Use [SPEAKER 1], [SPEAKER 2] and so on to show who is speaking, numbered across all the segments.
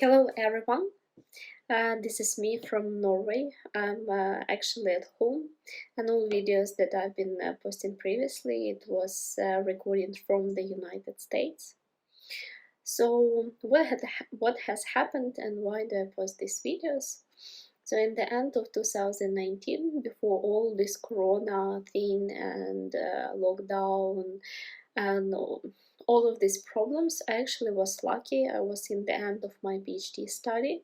[SPEAKER 1] Hello everyone, this is me from Norway. I'm actually at home, and all videos that I've been posting previously, it was recorded from the United States. So what has happened and why do I post these videos? So in the end of 2019, before all this corona thing and lockdown and all of these problems, I actually was lucky. I was in the end of my PhD study,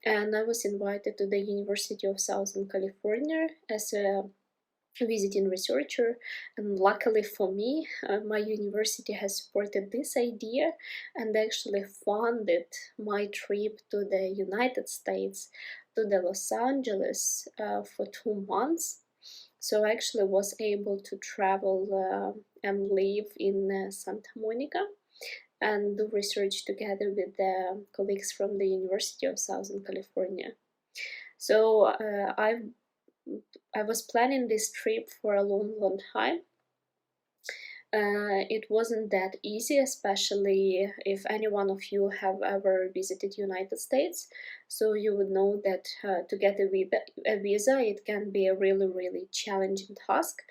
[SPEAKER 1] and I was invited to the University of Southern California as a visiting researcher. And luckily for me, my university has supported this idea and actually funded my trip to the United States, to the Los Angeles, for 2 months. So I actually was able to travel and live in Santa Monica and do research together with the colleagues from the University of Southern California. So I was planning this trip for a long time. It wasn't that easy, especially if any one of you have ever visited United States. So you would know that to get a visa, it can be a really challenging task.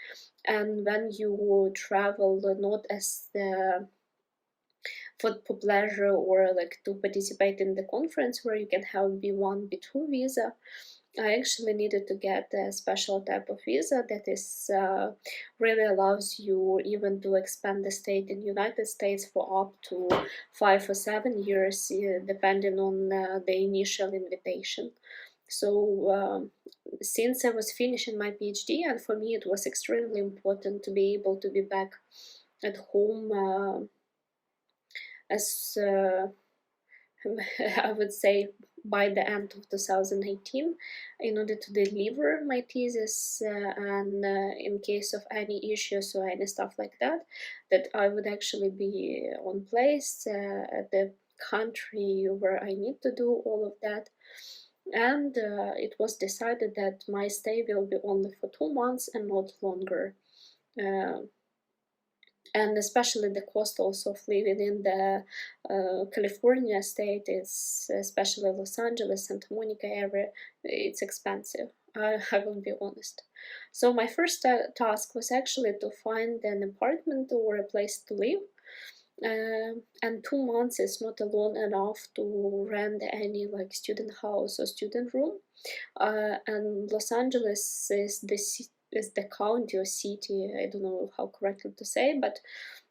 [SPEAKER 1] And when you travel not as the for pleasure or like to participate in the conference where you can have B1, B2 visa, I actually needed to get a special type of visa that is really allows you even to expand the stay in United States for up to 5 or 7 years, depending on the initial invitation. So since I was finishing my PhD, and for me it was extremely important to be able to be back at home as I would say by the end of 2018 in order to deliver my thesis and in case of any issues or any stuff like that, that I would actually be on place at the country where I need to do all of that. And it was decided that my stay will be only for 2 months and not longer. Uh, and especially the cost also of living in the California state is, especially Los Angeles, Santa Monica area, it's expensive. I will be honest. So my first task was actually to find an apartment or a place to live. And 2 months is not alone enough to rent any like student house or student room. And Los Angeles is the county or city. I don't know how correctly to say, but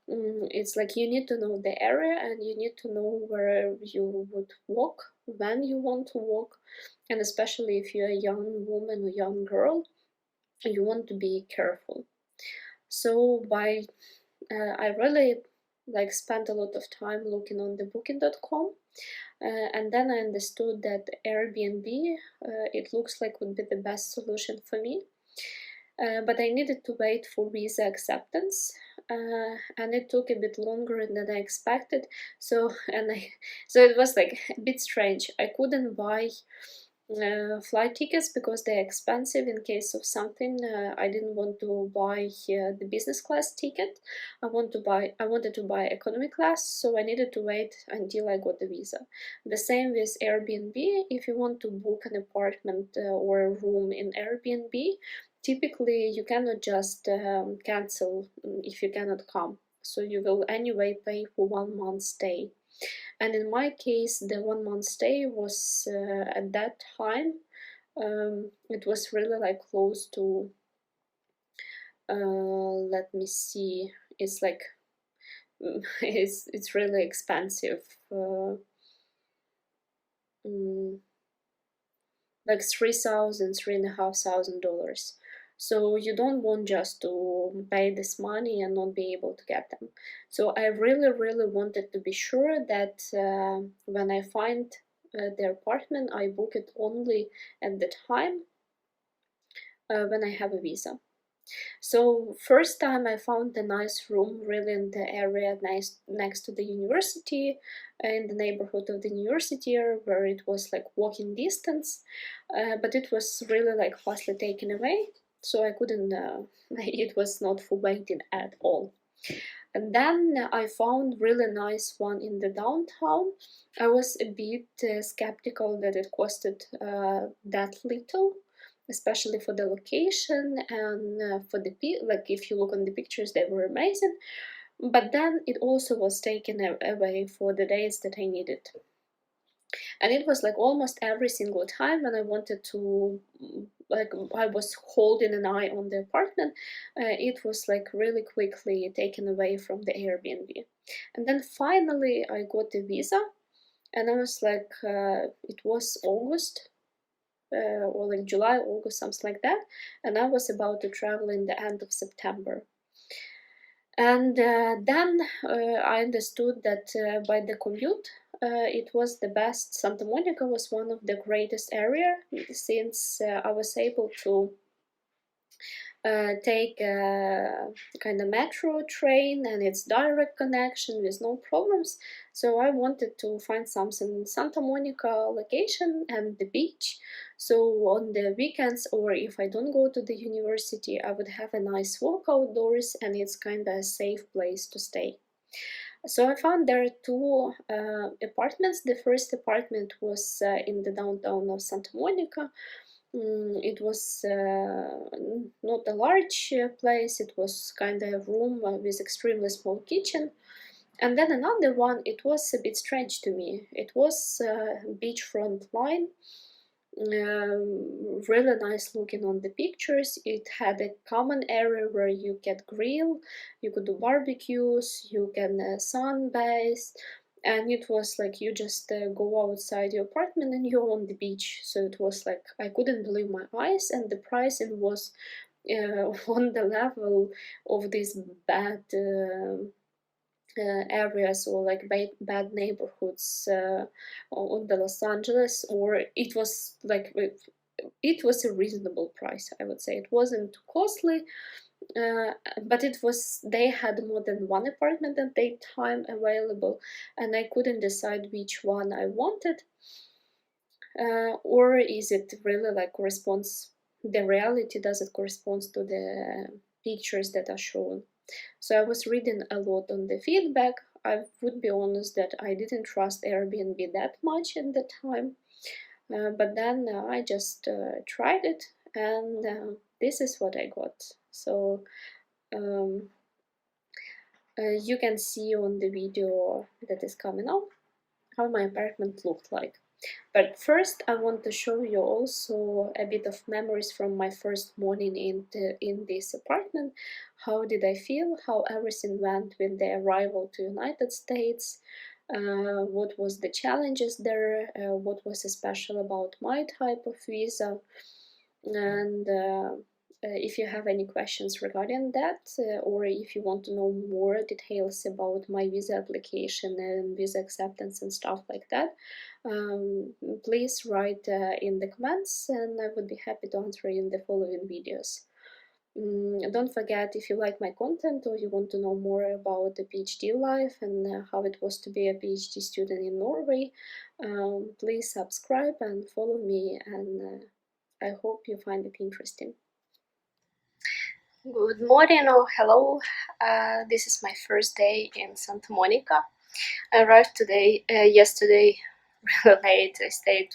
[SPEAKER 1] it's like you need to know the area and you need to know where you would walk, when you want to walk, and especially if you're a young woman or young girl, you want to be careful. So I really like spent a lot of time looking on the booking.com. And then I understood that Airbnb, it looks like would be the best solution for me. But I needed to wait for visa acceptance, and it took a bit longer than I expected. So so it was like a bit strange. I couldn't buy flight tickets because they're expensive in case of something. I didn't want to buy the business class ticket. I wanted to buy economy class, so I needed to wait until I got the visa. The same with Airbnb. If you want to book an apartment or a room in Airbnb, typically you cannot just cancel if you cannot come. So you will anyway pay for 1 month stay. And in my case, the 1 month stay was at that time, it was really like close to, let me see, it's like, it's really expensive. Like $3,500. So you don't want just to pay this money and not be able to get them. So I really wanted to be sure that when I find the apartment, I book it only at the time when I have a visa. So first time I found a nice room really in the area next to the university, in the neighborhood of the university where it was like walking distance, but it was really like fastly taken away, so I couldn't, it was not for waiting at all. And then I found really nice one in the downtown. I was a bit skeptical that it costed that little, especially for the location and for the like if you look on the pictures, they were amazing. But then it also was taken away for the days that I needed. And it was like almost every single time when I wanted to, like, I was holding an eye on the apartment, it was like really quickly taken away from the Airbnb. And then finally I got the visa, and I was like, it was August, or like July, August, something like that, and I was about to travel in the end of September. And then I understood that by the commute, it was the best. Santa Monica was one of the greatest area, since I was able to take a kind of metro train, and it's direct connection with no problems. So I wanted to find something in Santa Monica location and the beach. So on the weekends, or if I don't go to the university, I would have a nice walk outdoors, and it's kind of a safe place to stay. So I found there are two apartments. The first apartment was in the downtown of Santa Monica. It was not a large place, it was kind of a room with extremely small kitchen. And then another one, it was a bit strange to me. It was beachfront line, really nice looking on the pictures. It had a common area where you can grill, you could do barbecues, you can sunbathe, and it was like you just go outside your apartment and you're on the beach. So it was like I couldn't believe my eyes, and the pricing was on the level of these bad areas, or like bad neighborhoods on the Los Angeles. Or it was like it was a reasonable price, I would say. It wasn't too costly, uh, but it was, they had more than one apartment at that time available, and I couldn't decide which one I wanted. Or is it really like corresponds, the reality, does it correspond to the pictures that are shown? So I was reading a lot on the feedback. I would be honest that I didn't trust Airbnb that much at the time, but then I just tried it, and this is what I got. So um, you can see on the video that is coming up how my apartment looked like. But first, I want to show you also a bit of memories from my first morning in this apartment. How did I feel? How everything went with the arrival to United States? What was the challenges there? What was special about my type of visa? And if you have any questions regarding that, or if you want to know more details about my visa application and visa acceptance and stuff like that, please write in the comments, and I would be happy to answer in the following videos. Don't forget, if you like my content or you want to know more about the PhD life and how it was to be a PhD student in Norway, please subscribe and follow me, and I hope you find it interesting. Good morning or hello. This is my first day in Santa Monica. I arrived yesterday really late. I stayed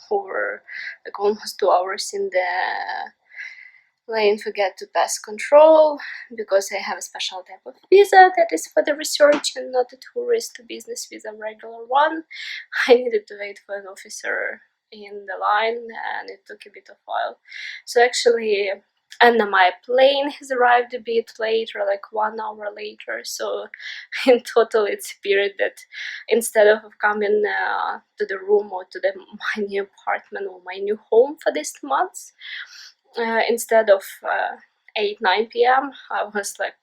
[SPEAKER 1] for like almost 2 hours in the lane to get to pass control, because I have a special type of visa that is for the research and not a tourist business visa, regular one. I needed to wait for an officer in the line, and it took a bit of while. So actually, and my plane has arrived a bit later, like 1 hour later. So in total, it's a period that instead of coming to the room or to my new apartment or my new home for this month, instead of 8-9 p.m., I was like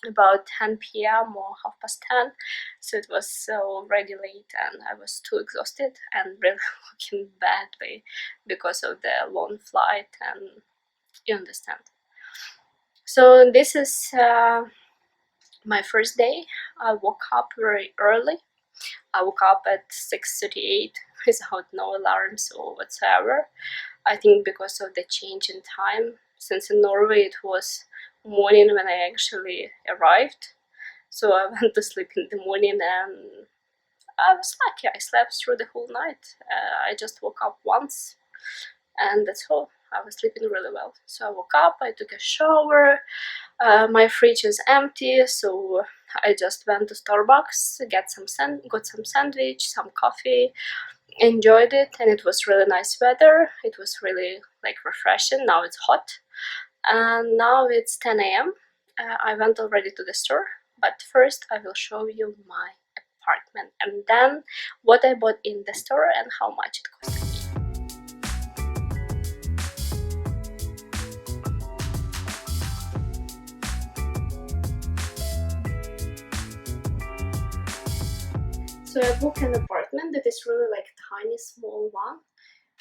[SPEAKER 1] about 10 p.m. or 10:30. So it was already late, and I was too exhausted and really looking badly because of the long flight, and you understand. So this is my first day. I woke up very early. I woke up at 6:38 without no alarms or whatsoever. I think because of the change in time, since in Norway it was morning when I actually arrived. So I went to sleep in the morning and I was lucky. I slept through the whole night. I just woke up once and that's all. I was sleeping really well. So I woke up, I took a shower, my fridge is empty, so I just went to Starbucks, got some sandwich, some coffee, enjoyed it, and it was really nice weather. It was really like refreshing. Now it's hot, and now it's 10 a.m. I went already to the store, but first I will show you my apartment and then what I bought in the store and how much it cost me. So I booked an apartment that is really like tiny small one.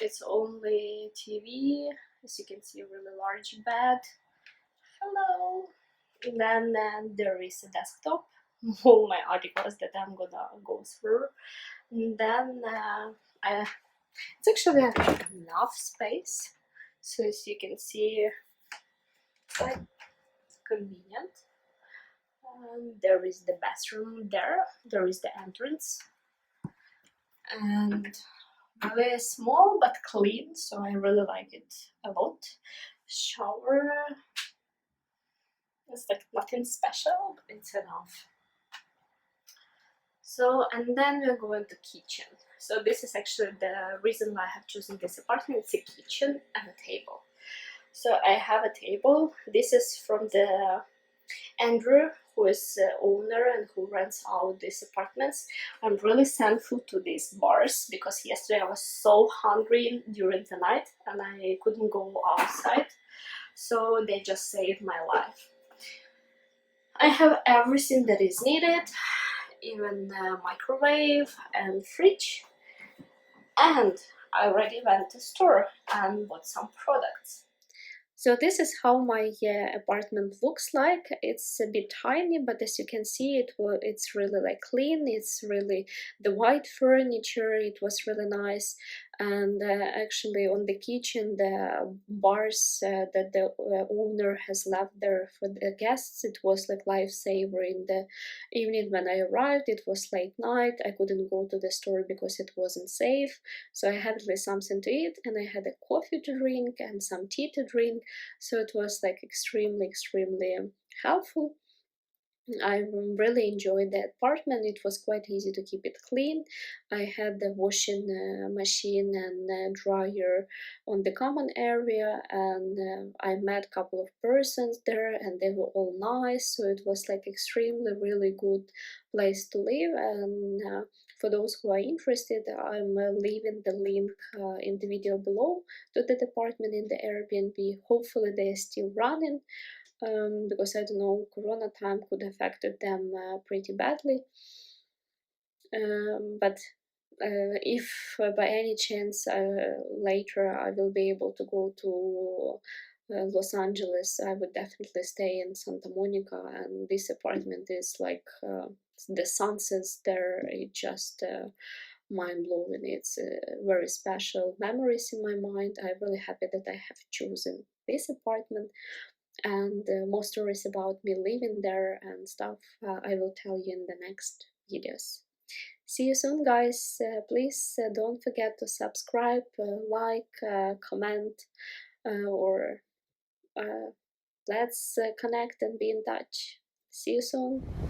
[SPEAKER 1] It's only TV, as you can see, a really large bed. Hello. And then there is a desktop, all my articles that I'm gonna go through. And then it's actually enough space. So as you can see, it's like convenient. There is the bathroom there. There is the entrance. And really small but clean, so I really like it a lot. Shower, it's like nothing special, but it's enough. So, and then we're going to kitchen. So this is actually the reason why I have chosen this apartment. It's a kitchen and a table. So I have a table. This is from the Andrew, who is the owner and who rents out these apartments. I'm really thankful to these bars because yesterday I was so hungry during the night and I couldn't go outside. So they just saved my life. I have everything that is needed, even the microwave and fridge. And I already went to store and bought some products. So this is how my apartment looks like. It's a bit tiny, but as you can see, it's really like clean. It's really the white furniture. It was really nice, and actually on the kitchen, the bars that the owner has left there for the guests, it was like lifesaver. In the evening when I arrived, it was late night. I couldn't go to the store because it wasn't safe. So I had at least something to eat, and I had a coffee to drink and some tea to drink. So it was like extremely helpful. I really enjoyed the apartment. It was quite easy to keep it clean. I had the washing machine and dryer on the common area, and I met a couple of persons there, and they were all nice. So it was like extremely really good place to live. And for those who are interested, I'm leaving the link in the video below to the apartment in the Airbnb. Hopefully they're still running. Because I don't know, Corona time could affected them pretty badly. But if by any chance later I will be able to go to Los Angeles, I would definitely stay in Santa Monica, and this apartment is like the sunsets there. It just mind blowing. It's very special memories in my mind. I'm really happy that I have chosen this apartment, and more stories about me living there and stuff I will tell you in the next videos. See you soon, guys. Please don't forget to subscribe, like, comment, or let's connect and be in touch. See you soon.